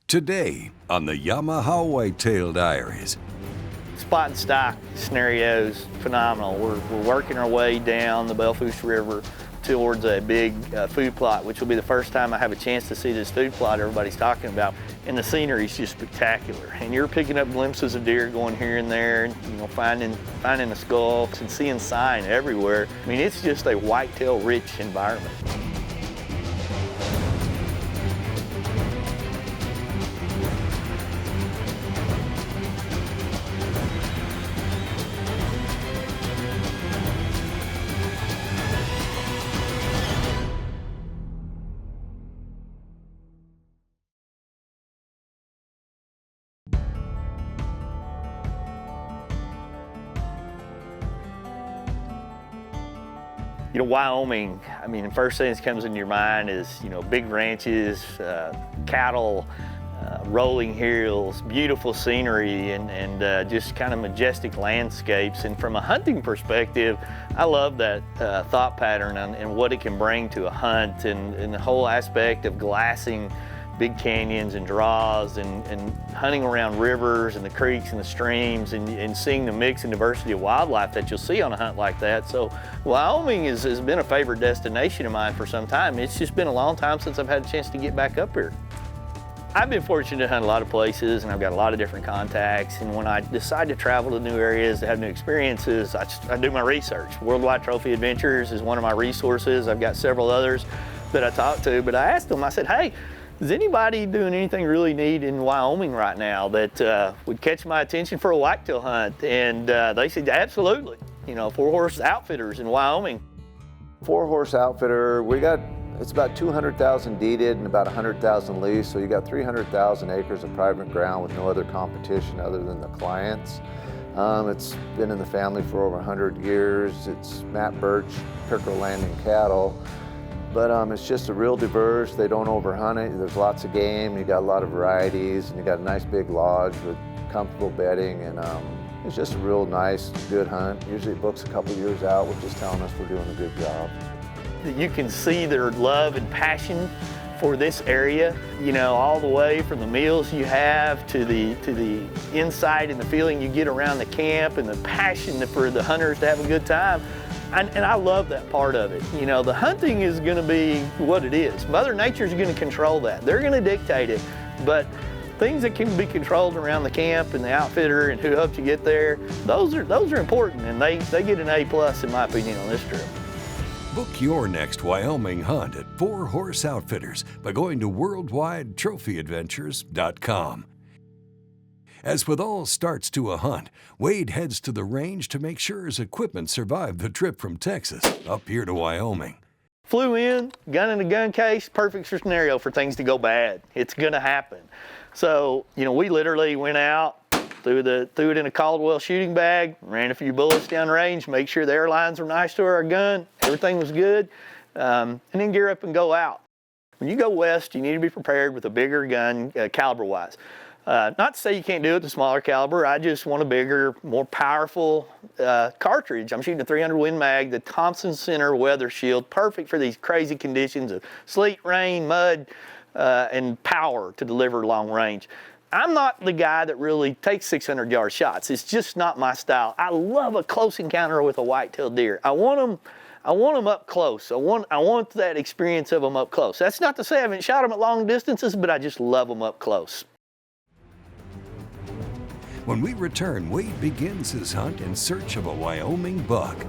Today on the Yamaha Whitetail Diaries. Spot and stock scenarios, phenomenal. We're working our way down the Bellefoos River towards a big food plot, which will be the first time I have a chance to see this food plot everybody's talking about. And the scenery is just spectacular. And you're picking up glimpses of deer going here and there, finding the skulls and seeing sign everywhere. I mean, it's just a whitetail rich environment. Wyoming, I mean, the first thing that comes into your mind is, big ranches, cattle, rolling hills, beautiful scenery, and just kind of majestic landscapes. And from a hunting perspective, I love that thought pattern and what it can bring to a hunt, and the whole aspect of glassing big canyons and draws and hunting around rivers and the creeks and the streams and seeing the mix and diversity of wildlife that you'll see on a hunt like that. So Wyoming has been a favorite destination of mine for some time. It's just been a long time since I've had a chance to get back up here. I've been fortunate to hunt a lot of places, and I've got a lot of different contacts, and when I decide to travel to new areas to have new experiences, I do my research. Worldwide Trophy Adventures is one of my resources. I've got several others that I talk to, but I asked them, I said, hey, is anybody doing anything really neat in Wyoming right now that would catch my attention for a whitetail hunt? And they said, absolutely. 4-horse outfitters in Wyoming. 4-horse outfitter, it's about 200,000 deeded and about 100,000 leased, so you got 300,000 acres of private ground with no other competition other than the clients. It's been in the family for over 100 years. It's Matt Birch, Pickerel Landing cattle. But it's just a real diverse, they don't overhunt it. There's lots of game, you got a lot of varieties, and you got a nice big lodge with comfortable bedding, and it's just a real nice, good hunt. Usually it books a couple years out, which is telling us we're doing a good job. You can see their love and passion for this area, all the way from the meals you have to the insight and the feeling you get around the camp and the passion for the hunters to have a good time. And I love that part of it. The hunting is going to be what it is. Mother Nature's going to control that. They're going to dictate it. But things that can be controlled around the camp and the outfitter and who helped you get there, those are important, and they get an A+ in my opinion on this trip. Book your next Wyoming hunt at 4-Horse Outfitters by going to worldwidetrophyadventures.com. As with all starts to a hunt, Wade heads to the range to make sure his equipment survived the trip from Texas up here to Wyoming. Flew in, gun in a gun case, perfect scenario for things to go bad. It's gonna happen. So, we literally went out, threw it in a Caldwell shooting bag, ran a few bullets down range, make sure the airlines were nice to our gun, everything was good, and then gear up and go out. When you go west, you need to be prepared with a bigger gun, caliber-wise. Not to say you can't do it with a smaller caliber. I just want a bigger, more powerful cartridge. I'm shooting a 300 Win Mag, the Thompson Center Weather Shield, perfect for these crazy conditions of sleet, rain, mud, and power to deliver long range. I'm not the guy that really takes 600-yard shots. It's just not my style. I love a close encounter with a whitetail deer. I want them up close. I want that experience of them up close. That's not to say I haven't shot them at long distances, but I just love them up close. When we return, Wade begins his hunt in search of a Wyoming buck.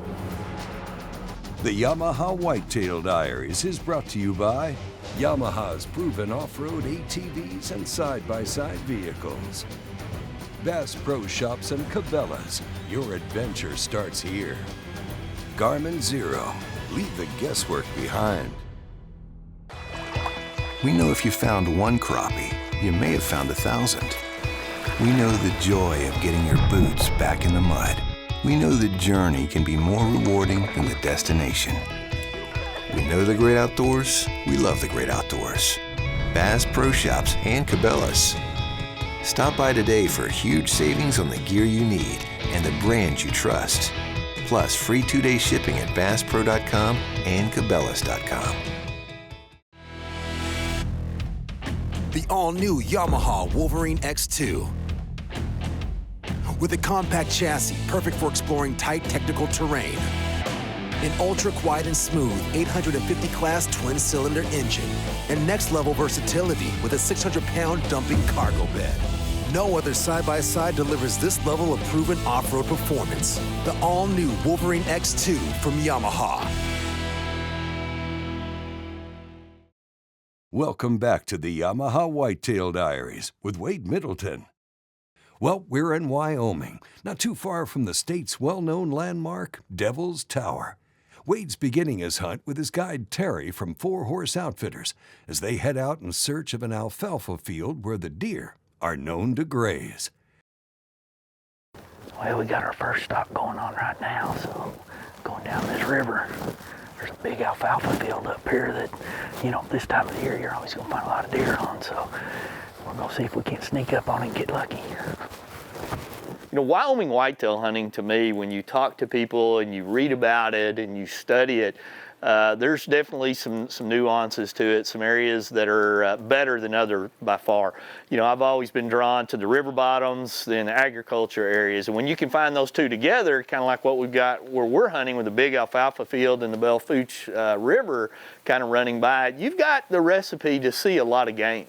The Yamaha Whitetail Diaries is brought to you by Yamaha's proven off-road ATVs and side-by-side vehicles. Bass Pro Shops and Cabela's, your adventure starts here. Garmin Zero, leave the guesswork behind. We know if you found one crappie, you may have found 1,000. We know the joy of getting your boots back in the mud. We know the journey can be more rewarding than the destination. We know the great outdoors. We love the great outdoors. Bass Pro Shops and Cabela's. Stop by today for huge savings on the gear you need and the brands you trust. Plus free 2-day shipping at BassPro.com and Cabela's.com. The all-new Yamaha Wolverine X2. With a compact chassis perfect for exploring tight technical terrain. An ultra-quiet and smooth 850 class twin-cylinder engine. And next-level versatility with a 600-pound dumping cargo bed. No other side-by-side delivers this level of proven off-road performance. The all-new Wolverine X2 from Yamaha. Welcome back to the Yamaha Whitetail Diaries with Wade Middleton. Well, we're in Wyoming, not too far from the state's well-known landmark, Devil's Tower. Wade's beginning his hunt with his guide Terry from Four Horse Outfitters as they head out in search of an alfalfa field where the deer are known to graze. Well, we got our first stalk going on right now, so going down this river. There's a big alfalfa field up here that, you know, this time of the year you're always going to find a lot of deer on, so we're going to see if we can't sneak up on it and get lucky. You know, Wyoming whitetail hunting, to me, when you talk to people and you read about it and you study it, there's definitely some nuances to it, some areas that are better than other by far. You know, I've always been drawn to the river bottoms, then agriculture areas, and when you can find those two together, kind of like what we've got where we're hunting with the big alfalfa field and the Belle Fourche River kind of running by it, you've got the recipe to see a lot of game.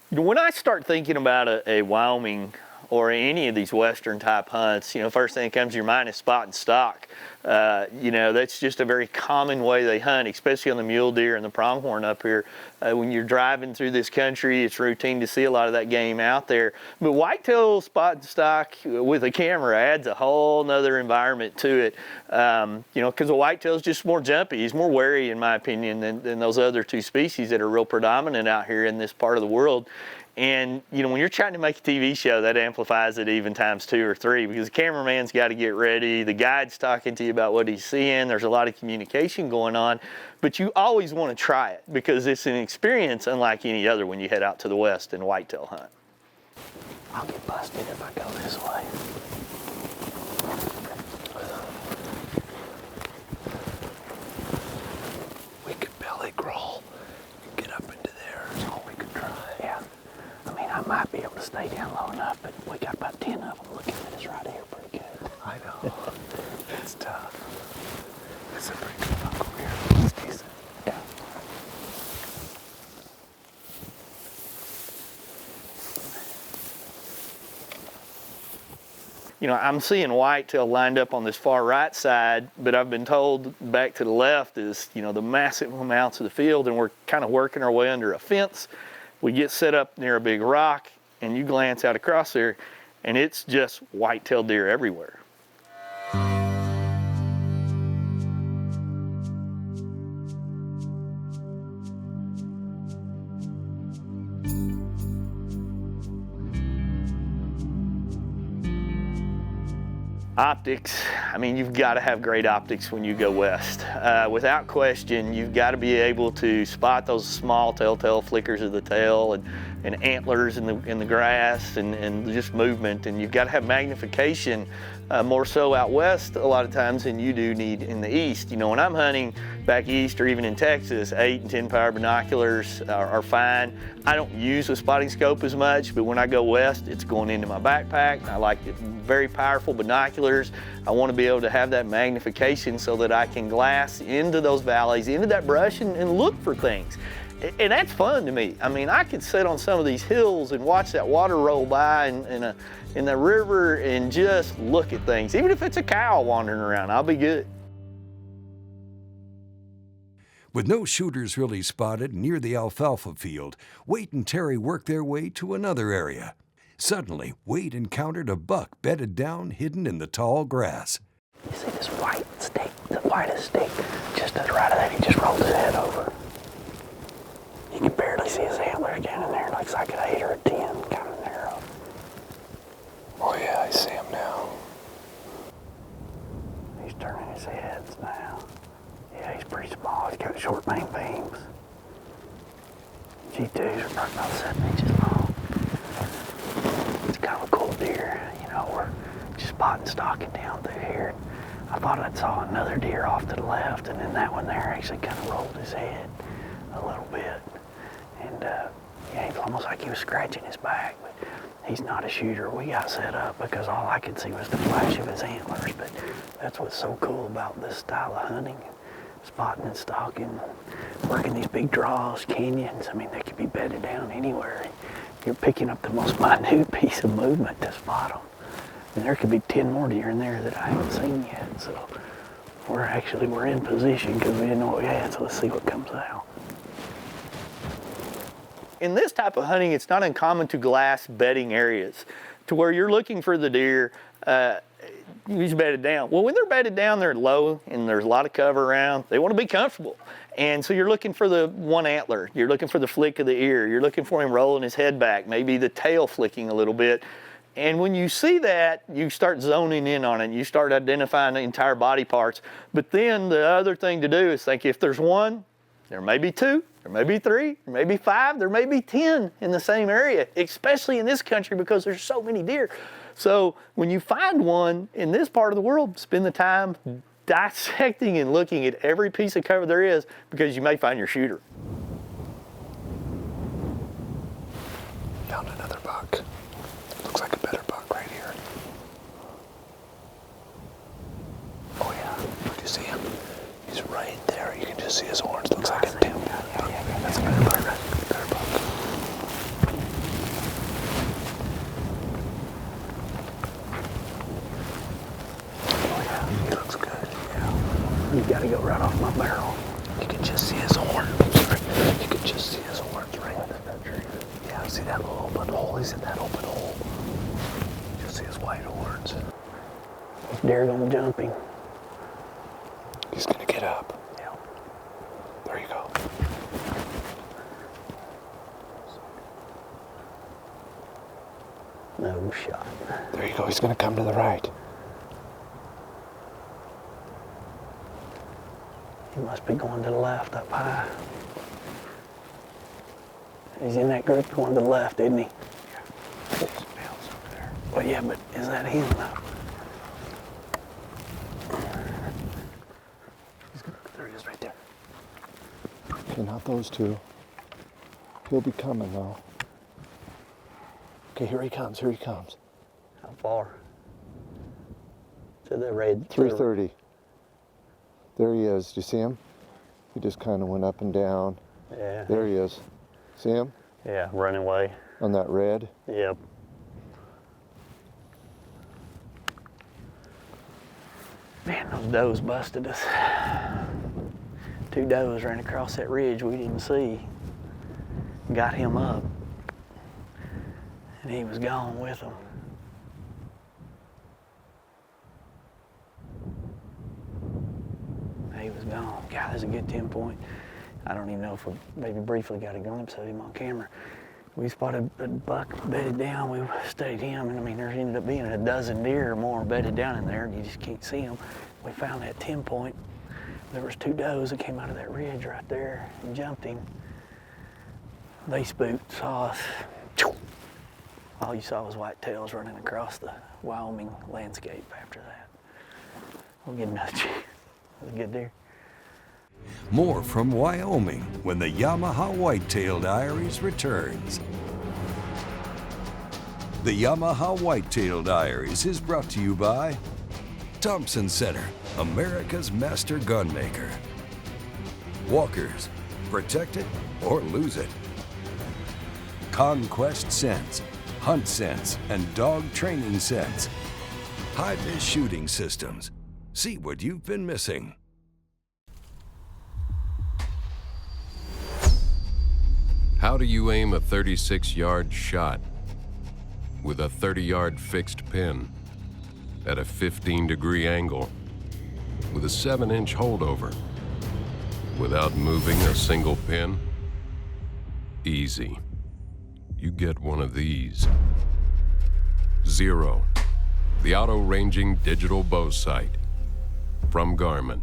You know, when I start thinking about a Wyoming or any of these Western type hunts, you know, first thing that comes to your mind is spot and stalk. You know, that's just a very common way they hunt, especially on the mule deer and the pronghorn up here. When you're driving through this country, it's routine to see a lot of that game out there. But whitetail spot and stalk with a camera adds a whole nother environment to it. You know, because the whitetail is just more jumpy. He's more wary, in my opinion, than those other two species that are real predominant out here in this part of the world. And, you know, when you're trying to make a TV show, that amplifies it even times 2 or 3 because the cameraman's got to get ready, the guide's talking to you about what he's seeing, there's a lot of communication going on, but you always want to try it because it's an experience unlike any other when you head out to the west and whitetail hunt. I'll get busted if I go this way. We could belly crawl and get up into there. That's all we could try. Yeah. I might be able to stay down low enough, but we got about 10 of them looking at us right here pretty good. I know. It's tough. It's a pretty good buck over here. It's decent. Yeah. You know, I'm seeing whitetail lined up on this far right side, but I've been told back to the left is, you know, the massive amounts of the field, and we're kind of working our way under a fence. We get set up near a big rock and you glance out across there and it's just whitetail deer everywhere. Optics, I mean, you've got to have great optics when you go west. Without question, you've got to be able to spot those small telltale flickers of the tail and antlers in the grass and just movement. And you've got to have magnification more so out west a lot of times than you do need in the east. You know, when I'm hunting back east or even in Texas, 8 and 10 power binoculars are fine. I don't use a spotting scope as much, but when I go west, it's going into my backpack. I like it, very powerful binoculars. I want to be able to have that magnification so that I can glass into those valleys, into that brush and look for things. And that's fun to me. I mean, I could sit on some of these hills and watch that water roll by in the river and just look at things. Even if it's a cow wandering around, I'll be good. With no shooters really spotted near the alfalfa field, Wade and Terry worked their way to another area. Suddenly, Wade encountered a buck bedded down, hidden in the tall grass. You see this white stake, the whitest stake, just to the right of that, he just rolled his head over. You can barely see his antler again in there. It looks like an 8 or a 10, kind of narrow. Oh yeah, I see him now. He's turning his heads now. Yeah, he's pretty small. He's got short main beams. G2s are probably about 7 inches long. It's kind of a cool deer. You know, we're just spotting stalking down through here. I thought I saw another deer off to the left, and then that one there actually kind of rolled his head a little bit. And Yeah, it's almost like he was scratching his back, but he's not a shooter. We got set up because all I could see was the flash of his antlers, but that's what's so cool about this style of hunting. Spotting and stalking, working these big draws, canyons. I mean, they could be bedded down anywhere. You're picking up the most minute piece of movement to spot them. And there could be 10 more deer in there that I haven't seen yet. So we're in position because we didn't know what we had, so let's see what comes out. In this type of hunting, it's not uncommon to glass bedding areas to where you're looking for the deer. He's bedded down. Well, when they're bedded down, they're low and there's a lot of cover around. They want to be comfortable. And so you're looking for the one antler. You're looking for the flick of the ear. You're looking for him rolling his head back, maybe the tail flicking a little bit. And when you see that, you start zoning in on it. You start identifying the entire body parts. But then the other thing to do is think if there's one, there may be two, there may be three, there may be five, there may be 10 in the same area, especially in this country because there's so many deer. So when you find one in this part of the world, spend the time dissecting and looking at every piece of cover there is because you may find your shooter. Found another buck. Looks like a better buck right here. Oh yeah, did you see him? He's right there. You can just see his horns. Looks like a tail. Yeah, that's a better buck. Better buck. He looks good, yeah. You gotta go right off my barrel. You can just see his horn. You can just see his horns right in that tree. Yeah, see that little open hole? He's in that open hole. You just see his white horns. This deer gonna jump him. He's gonna get up. Yeah. There you go. No shot. There you go. He's gonna come to the right. He must be going to the left up high. He's in that group going to the left, isn't he? Yeah. There's males over there. Well, yeah, but is that him though? There he is right there. Okay, not those two. He'll be coming though. Okay, here he comes, here he comes. How far? To the red. 330. There he is. Do you see him? He just kind of went up and down. Yeah. There he is. See him? Yeah, running away. On that red? Yep. Man, those does busted us. 2 does ran across that ridge we didn't see. Got him up. And he was gone with them. He was gone. God, that's a good 10 point. I don't even know if we maybe briefly got a glimpse of him on camera. We spotted a buck bedded down. We studied him, and I mean, there ended up being a dozen deer or more bedded down in there, and you just can't see them. We found that 10 point. There was 2 does that came out of that ridge right there and jumped him. They spooked, saw us. All you saw was whitetails running across the Wyoming landscape after that. We'll get another chance. It was a good deer. More from Wyoming when the Yamaha Whitetail Diaries returns. The Yamaha Whitetail Diaries is brought to you by Thompson Center, America's master gunmaker. Walkers, protect it or lose it. Conquest Scents, Hunt Sense, and Dog Training Sense. High-vis shooting systems. See what you've been missing. How do you aim a 36-yard shot with a 30-yard fixed pin at a 15-degree angle with a 7-inch holdover without moving a single pin? Easy. You get one of these. Zero, the auto-ranging digital bow sight from Garmin.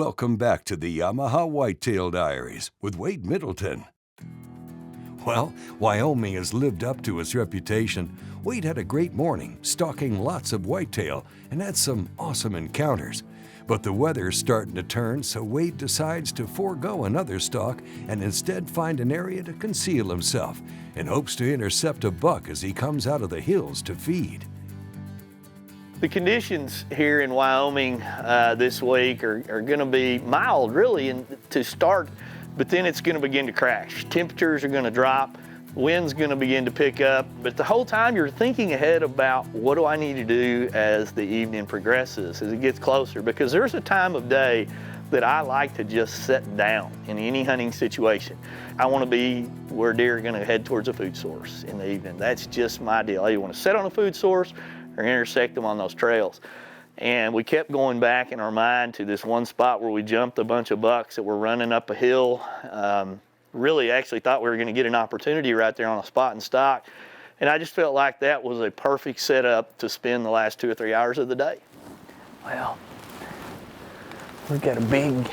Welcome back to the Yamaha Whitetail Diaries with Wade Middleton. Well, Wyoming has lived up to its reputation. Wade had a great morning, stalking lots of whitetail, and had some awesome encounters. But the weather's starting to turn, so Wade decides to forego another stalk and instead find an area to conceal himself, and hopes to intercept a buck as he comes out of the hills to feed. The conditions here in Wyoming this week are going to be mild, really, to start, but then it's going to begin to crash. Temperatures are going to drop, wind's going to begin to pick up, but the whole time you're thinking ahead about what do I need to do as the evening progresses, as it gets closer, because there's a time of day that I like to just sit down in any hunting situation. I want to be where deer are going to head towards a food source in the evening. That's just my deal. I want to sit on a food source or intersect them on those trails. And we kept going back in our mind to this one spot where we jumped a bunch of bucks that were running up a hill. Really actually thought we were going to get an opportunity right there on a spot and stock. And I just felt like that was a perfect setup to spend the last 2 or 3 hours of the day. Well, we've got a big,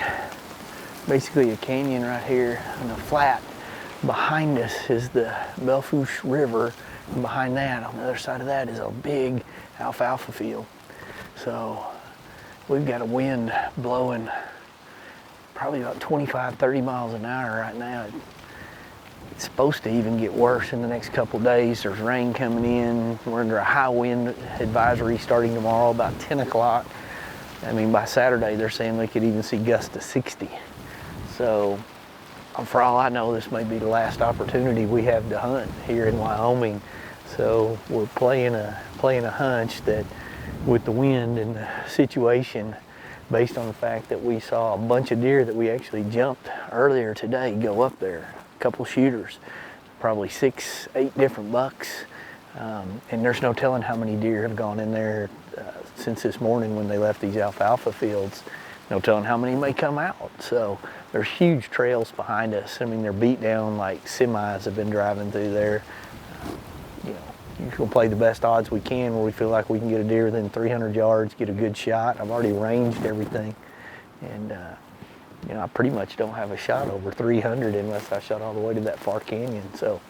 basically a canyon right here and a flat. Behind us is the Belfouche River, and behind that, on the other side of that, is a big alfalfa field. So we've got a wind blowing probably about 25, 30 miles an hour right now. It's supposed to even get worse in the next couple days. There's rain coming in. We're under a high wind advisory starting tomorrow about 10 o'clock. I mean, by Saturday, they're saying they could even see gusts to 60. So for all I know, this may be the last opportunity we have to hunt here in Wyoming. So we're playing a hunch that with the wind and the situation, based on the fact that we saw a bunch of deer that we actually jumped earlier today go up there, a couple shooters, probably 6, 8 different bucks, and there's no telling how many deer have gone in there since this morning when they left these alfalfa fields. No telling how many may come out. So there's huge trails behind us. I mean, they're beat down like semis have been driving through there. You're gonna play the best odds we can where we feel like we can get a deer within 300 yards, get a good shot. I've already ranged everything. And I pretty much don't have a shot over 300 unless I shot all the way to that far canyon. So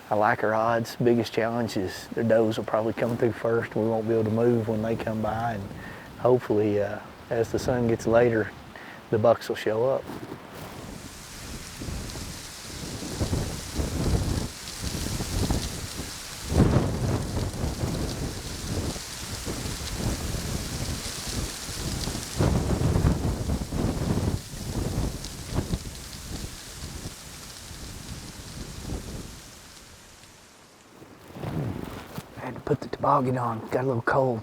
I like our odds. Biggest challenge is the does will probably come through first. We won't be able to move when they come by. And hopefully, as the sun gets later, the bucks will show up. Put the toboggan on, got a little cold.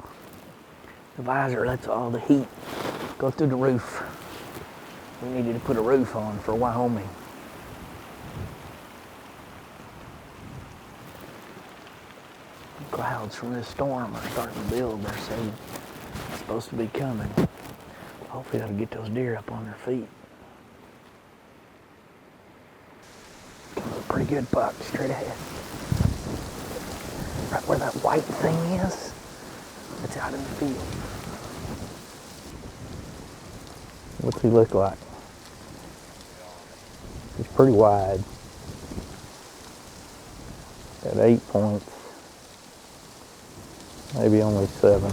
The visor lets all the heat go through the roof. We needed to put a roof on for Wyoming. The clouds from this storm are starting to build. They're saying it's supposed to be coming. Hopefully that'll get those deer up on their feet. A pretty good buck straight ahead. Right where that white thing is, it's out in the field. What's he look like? He's pretty wide. Got 8 points. Maybe only 7.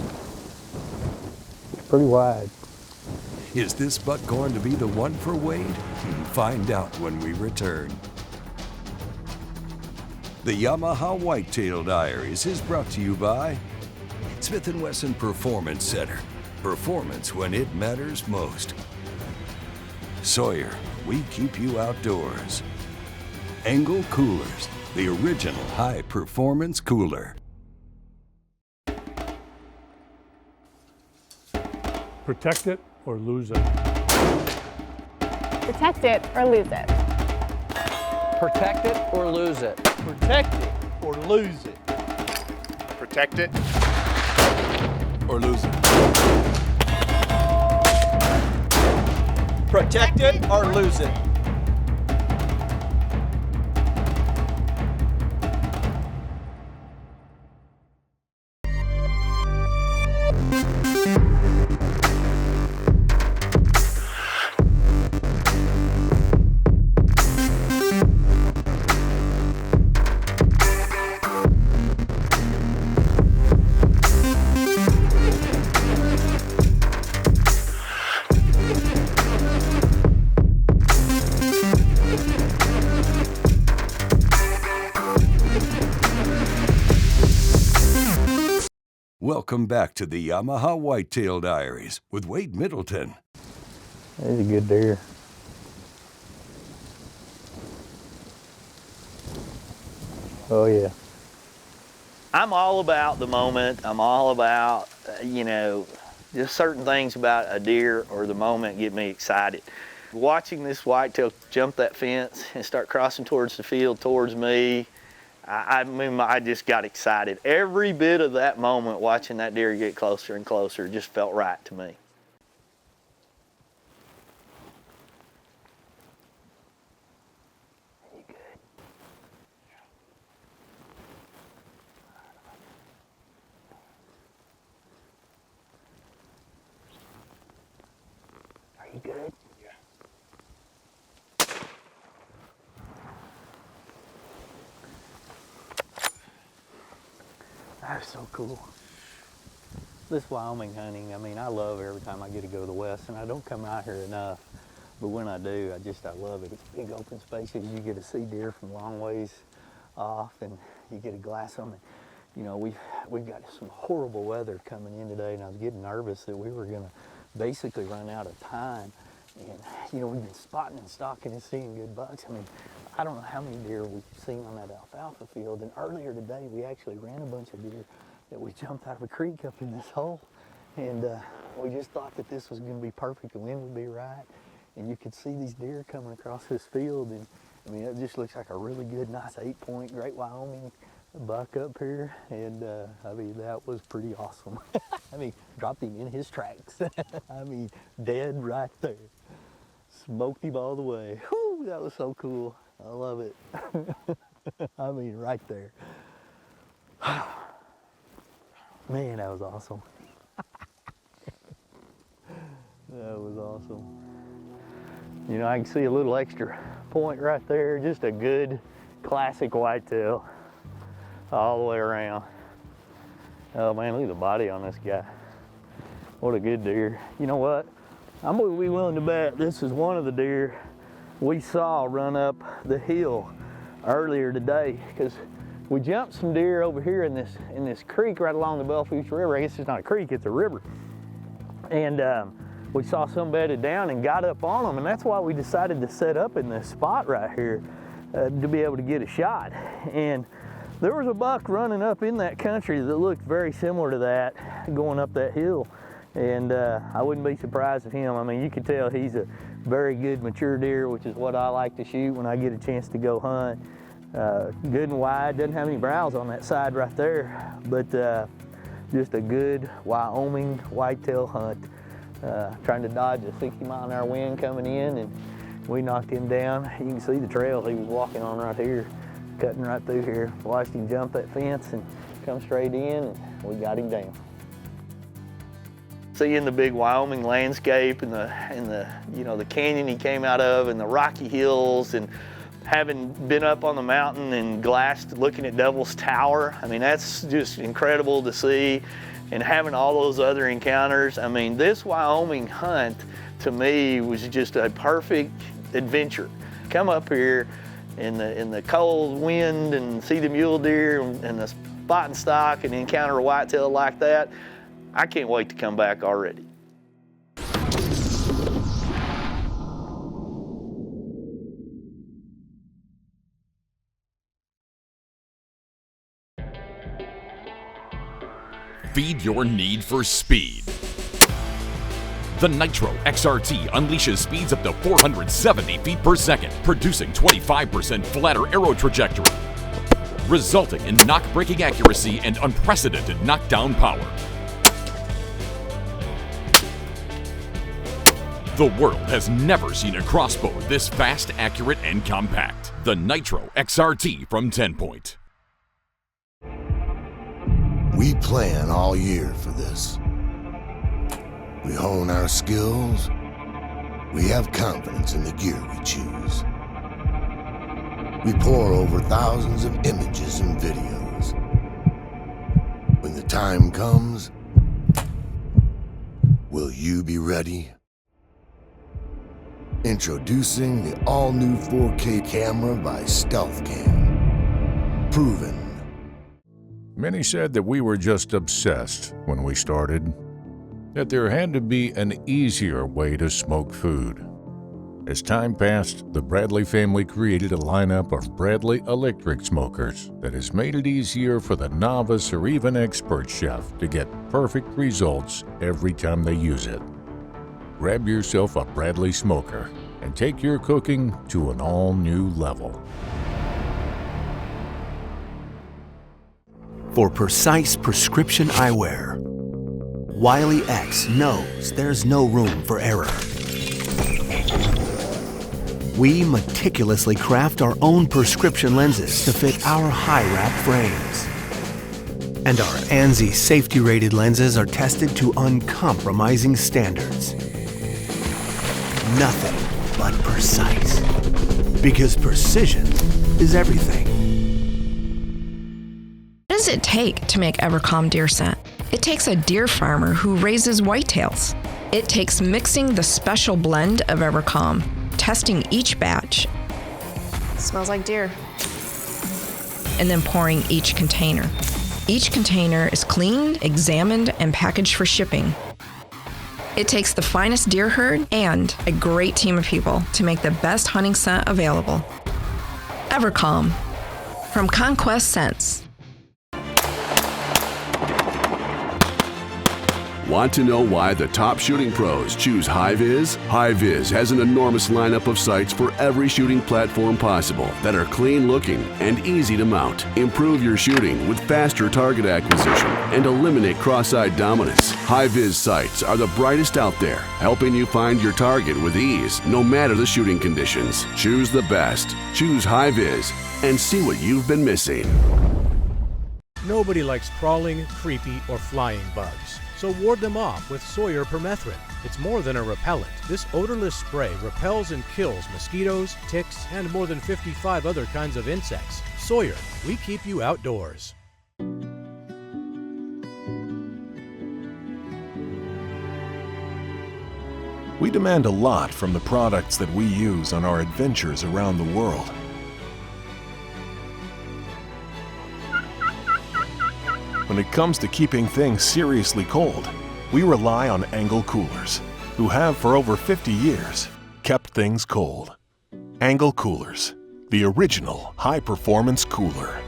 He's pretty wide. Is this buck going to be the one for Wade? Find out when we return. The Yamaha Whitetail Diaries is brought to you by Smith & Wesson Performance Center. Performance when it matters most. Sawyer, we keep you outdoors. Engel Coolers, the original high-performance cooler. Protect it or lose it. Protect it or lose it. Protect it or lose it. Protect it or lose it. Protect it or lose it. Protect it or lose it. Welcome back to the Yamaha Whitetail Diaries with Wade Middleton. He's a good deer. Oh yeah. I'm all about the moment. I'm all about, just certain things about a deer or the moment get me excited. Watching this whitetail jump that fence and start crossing towards the field towards me, I just got excited. Every bit of that moment, watching that deer get closer and closer, just felt right to me. Are you good? Yeah. That's so cool. This Wyoming hunting, I mean, I love every time I get to go to the west, and I don't come out here enough, but when I do, I love it. It's big open spaces. You get to see deer from long ways off, and you get a glass on it. You know, we've got some horrible weather coming in today, and I was getting nervous that we were gonna basically run out of time. And, you know, we've been spotting and stalking and seeing good bucks. I mean, I don't know how many deer we've seen on that alfalfa field. And earlier today, we actually ran a bunch of deer that we jumped out of a creek up in this hole. And we just thought that this was going to be perfect. The wind would be right. And you could see these deer coming across this field. And I mean, it just looks like a really good, nice 8-point Great Wyoming buck up here. And I mean, that was pretty awesome. I mean, dropped him in his tracks. I mean, dead right there. Smoked him all the way. Whew, that was so cool. I love it. I mean, right there. Man, that was awesome. That was awesome. You know, I can see a little extra point right there. Just a good classic whitetail all the way around. Oh man, look at the body on this guy. What a good deer. You know what? I'm gonna be willing to bet this is one of the deer we saw run up the hill earlier today, because we jumped some deer over here in this creek right along the Bellefourche River. I guess it's not a creek, it's a river. And we saw some bedded down and got up on them, and that's why we decided to set up in this spot right here to be able to get a shot. And there was a buck running up in that country that looked very similar to that going up that hill. And I wouldn't be surprised if him, I mean, you could tell he's a very good mature deer, which is what I like to shoot when I get a chance to go hunt. Good and wide, doesn't have any brows on that side right there, but just a good Wyoming whitetail hunt. Trying to dodge a 60-mile-an-hour wind coming in, and we knocked him down. You can see the trail he was walking on right here, cutting right through here. Watched him jump that fence and come straight in, and we got him down. Seeing the big Wyoming landscape and the canyon he came out of and the rocky hills, and having been up on the mountain and glassed looking at Devil's Tower, I mean, that's just incredible to see. And having all those other encounters, I mean, this Wyoming hunt to me was just a perfect adventure. Come up here in the cold wind and see the mule deer and the spot and stock and encounter a whitetail like that. I can't wait to come back already. Feed your need for speed. The Nitro XRT unleashes speeds up to 470 feet per second, producing 25% flatter arrow trajectory, resulting in knock-breaking accuracy and unprecedented knockdown power. The world has never seen a crossbow this fast, accurate, and compact. The Nitro XRT from 10-Point. We plan all year for this. We hone our skills. We have confidence in the gear we choose. We pour over thousands of images and videos. When the time comes, will you be ready? Introducing the all-new 4K camera by Stealth Cam. Proven. Many said that we were just obsessed when we started, that there had to be an easier way to smoke food. As time passed, the Bradley family created a lineup of Bradley electric smokers that has made it easier for the novice or even expert chef to get perfect results every time they use it. Grab yourself a Bradley smoker and take your cooking to an all-new level. For precise prescription eyewear, Wiley X knows there's no room for error. We meticulously craft our own prescription lenses to fit our high-wrap frames. And our ANSI safety-rated lenses are tested to uncompromising standards. Nothing but precise. Because precision is everything. What does it take to make recomed deer scent? It takes a deer farmer who raises whitetails. It takes mixing the special blend of recomed, testing each batch. Smells like deer. And then pouring each container. Each container is cleaned, examined, and packaged for shipping. It takes the finest deer herd and a great team of people to make the best hunting scent available. recomed from Conquest Scents. Want to know why the top shooting pros choose High-Vis? High-Vis has an enormous lineup of sights for every shooting platform possible that are clean looking and easy to mount. Improve your shooting with faster target acquisition and eliminate cross-eyed dominance. High-Vis sights are the brightest out there, helping you find your target with ease, no matter the shooting conditions. Choose the best. Choose High-Vis and see what you've been missing. Nobody likes crawling, creepy, or flying bugs. So ward them off with Sawyer permethrin. It's more than a repellent. This odorless spray repels and kills mosquitoes, ticks, and more than 55 other kinds of insects. Sawyer, we keep you outdoors. We demand a lot from the products that we use on our adventures around the world. When it comes to keeping things seriously cold, we rely on Angle Coolers, who have for over 50 years kept things cold. Angle Coolers, the original high-performance cooler.